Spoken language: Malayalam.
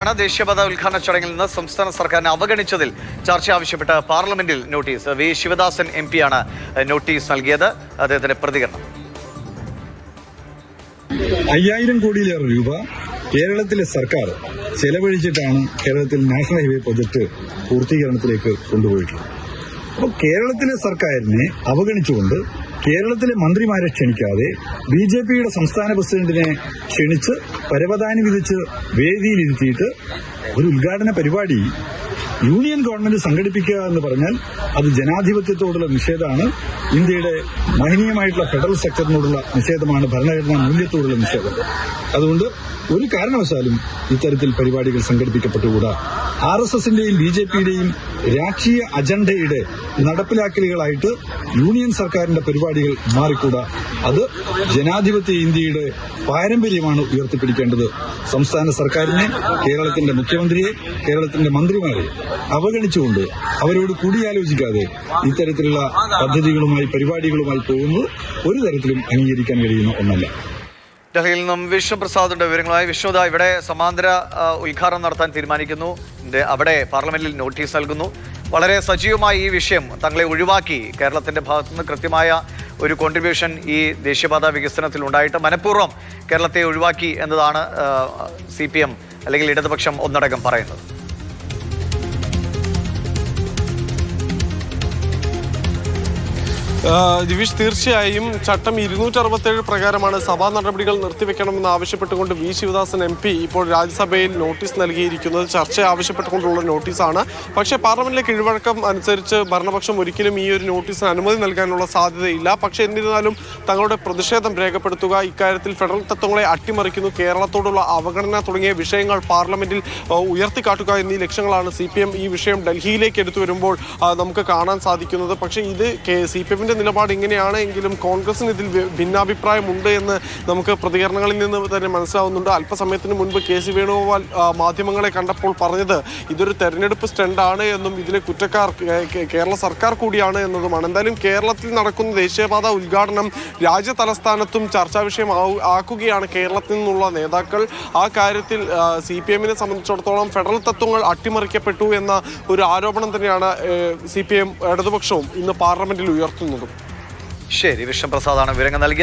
ദേശീയപാത ഉദ്ഘാടന ചടങ്ങിൽ നിന്ന് സംസ്ഥാന സർക്കാരിനെ അവഗണിച്ചതിൽ ചർച്ച ആവശ്യപ്പെട്ട് പാർലമെന്റിൽ നോട്ടീസ്. വി ശിവദാസൻ MP ആണ് നോട്ടീസ് നൽകിയത്. അദ്ദേഹത്തിന്റെ പ്രതികരണം. 5000 കോടിയിലേറെ രൂപ കേരളത്തിലെ സർക്കാർ ചെലവഴിച്ചിട്ടാണ് കേരളത്തിൽ നാഷണൽ ഹൈവേ പ്രൊജക്ട് പൂർത്തീകരണത്തിലേക്ക് കൊണ്ടുപോയിട്ടുള്ളത്. അപ്പോൾ കേരളത്തിലെ സർക്കാരിനെ അവഗണിച്ചുകൊണ്ട് കേരളത്തിലെ മന്ത്രിമാരെ ക്ഷണിക്കാതെ BJPയുടെ സംസ്ഥാന പ്രസിഡന്റിനെ ക്ഷണിച്ച് പരവതാനി വിധിച്ച് വേദിയിലിരുത്തിയിട്ട് ഒരു ഉദ്ഘാടന പരിപാടി യൂണിയൻ ഗവൺമെന്റ് സംഘടിപ്പിക്കുക എന്ന് പറഞ്ഞാൽ അത് ജനാധിപത്യത്തോടുള്ള നിഷേധമാണ്, ഇന്ത്യയുടെ മഹനീയമായിട്ടുള്ള ഫെഡറൽ സ്ട്രക്ചറിനോടുള്ള നിഷേധമാണ്, ഭരണഘടനാ മൂല്യത്തോടുള്ള നിഷേധം. അതുകൊണ്ട് ഒരു കാരണവശാലും ഇത്തരത്തിൽ പരിപാടികൾ സംഘടിപ്പിക്കപ്പെട്ടുകൂടാ. RSSന്റെയും BJPയുടെയും രാഷ്ട്രീയ അജണ്ടയുടെ നടപ്പിലാക്കലുകളായിട്ട് യൂണിയൻ സർക്കാരിന്റെ പരിപാടികൾ മാറിക്കൂടാ. അത് ജനാധിപത്യ ഇന്ത്യയുടെ പാരമ്പര്യമാണ് ഉയർത്തിപ്പിടിക്കേണ്ടത്. സംസ്ഥാന സർക്കാരിനെ, കേരളത്തിന്റെ മുഖ്യമന്ത്രിയെ, കേരളത്തിന്റെ മന്ത്രിമാരെ അവഗണിച്ചുകൊണ്ട് അവരോട് കൂടിയാലോചിക്കാതെ ഇത്തരത്തിലുള്ള പദ്ധതികളുമായി പരിപാടികളുമായി പോകുന്നത് ഒരു തരത്തിലും അംഗീകരിക്കാൻ കഴിയുന്ന ഒന്നല്ല. ഡൽഹിയിൽ നിന്നും വിഷ്ണുപ്രസാദിന്റെ വിവരങ്ങളായി. വിഷ്ണുദ, ഇവിടെ സമാന്തര ഉദ്ഘാടനം നടത്താൻ തീരുമാനിക്കുന്നു, അവിടെ പാർലമെന്റിൽ നോട്ടീസ് നൽകുന്നു. വളരെ സജീവമായി ഈ വിഷയം തങ്ങളെ ഒഴിവാക്കി കേരളത്തിന്റെ ഭാഗത്തുനിന്ന് കൃത്യമായ ഒരു കോൺട്രിബ്യൂഷൻ ഈ ദേശീയപാത വികസനത്തിൽ ഉണ്ടായിട്ട് മനഃപൂർവ്വം കേരളത്തെ ഒഴിവാക്കി എന്നതാണ് CPM അല്ലെങ്കിൽ ഇടതുപക്ഷം ഒന്നടങ്കം പറയുന്നത്. ദിവിഷ്, തീർച്ചയായും ചട്ടം 267 പ്രകാരമാണ് സഭാ നടപടികൾ നിർത്തിവെക്കണമെന്ന് ആവശ്യപ്പെട്ടുകൊണ്ട് വി ശിവദാസൻ MP ഇപ്പോൾ രാജ്യസഭയിൽ നോട്ടീസ് നൽകിയിരിക്കുന്നത്. ചർച്ച ആവശ്യപ്പെട്ടുകൊണ്ടുള്ള നോട്ടീസാണ്. പക്ഷേ പാർലമെന്റിലെ കീഴ്വഴക്കം അനുസരിച്ച് ഭരണപക്ഷം ഒരിക്കലും ഈ ഒരു നോട്ടീസിന് അനുമതി നൽകാനുള്ള സാധ്യതയില്ല. പക്ഷേ എന്നിരുന്നാലും തങ്ങളുടെ പ്രതിഷേധം രേഖപ്പെടുത്തുക, ഇക്കാര്യത്തിൽ ഫെഡറൽ തത്വങ്ങളെ അട്ടിമറിക്കുന്നു, കേരളത്തോടുള്ള അവഗണന തുടങ്ങിയ വിഷയങ്ങൾ പാർലമെന്റിൽ ഉയർത്തിക്കാട്ടുക എന്നീ ലക്ഷ്യങ്ങളാണ് CPM ഈ വിഷയം ഡൽഹിയിലേക്ക് എടുത്തു വരുമ്പോൾ നമുക്ക് കാണാൻ സാധിക്കുന്നത്. പക്ഷേ ഇത് CPM നിലപാട് ഇങ്ങനെയാണ് എങ്കിലും കോൺഗ്രസിന് ഇതിൽ ഭിന്നാഭിപ്രായമുണ്ട് എന്ന് നമുക്ക് പ്രതികരണങ്ങളിൽ നിന്ന് തന്നെ മനസ്സിലാവുന്നുണ്ട്. അല്പസമയത്തിന് മുൻപ് KC വേണുഗോപാൽ മാധ്യമങ്ങളെ കണ്ടപ്പോൾ പറഞ്ഞത് ഇതൊരു തെരഞ്ഞെടുപ്പ് സ്റ്റണ്ടാണ് എന്നും ഇതിലെ കുറ്റക്കാർ കേരള സർക്കാർ കൂടിയാണ് എന്നതുമാണ്. എന്തായാലും കേരളത്തിൽ നടക്കുന്ന ദേശീയപാത ഉദ്ഘാടനം രാജ്യ തലസ്ഥാനത്തും ചർച്ചാ വിഷയം ആക്കുകയാണ് കേരളത്തിൽ നിന്നുള്ള നേതാക്കൾ. ആ കാര്യത്തിൽ CPMനെ സംബന്ധിച്ചിടത്തോളം ഫെഡറൽ തത്വങ്ങൾ അട്ടിമറിക്കപ്പെട്ടു എന്ന ഒരു ആരോപണം തന്നെയാണ് CPM ഇടതുപക്ഷവും ഇന്ന് പാർലമെന്റിൽ ഉയർത്തുന്നത്. ശരി, വിഷ്ണുപ്രസാദാണ് വിവരങ്ങൾ നൽകിയത്.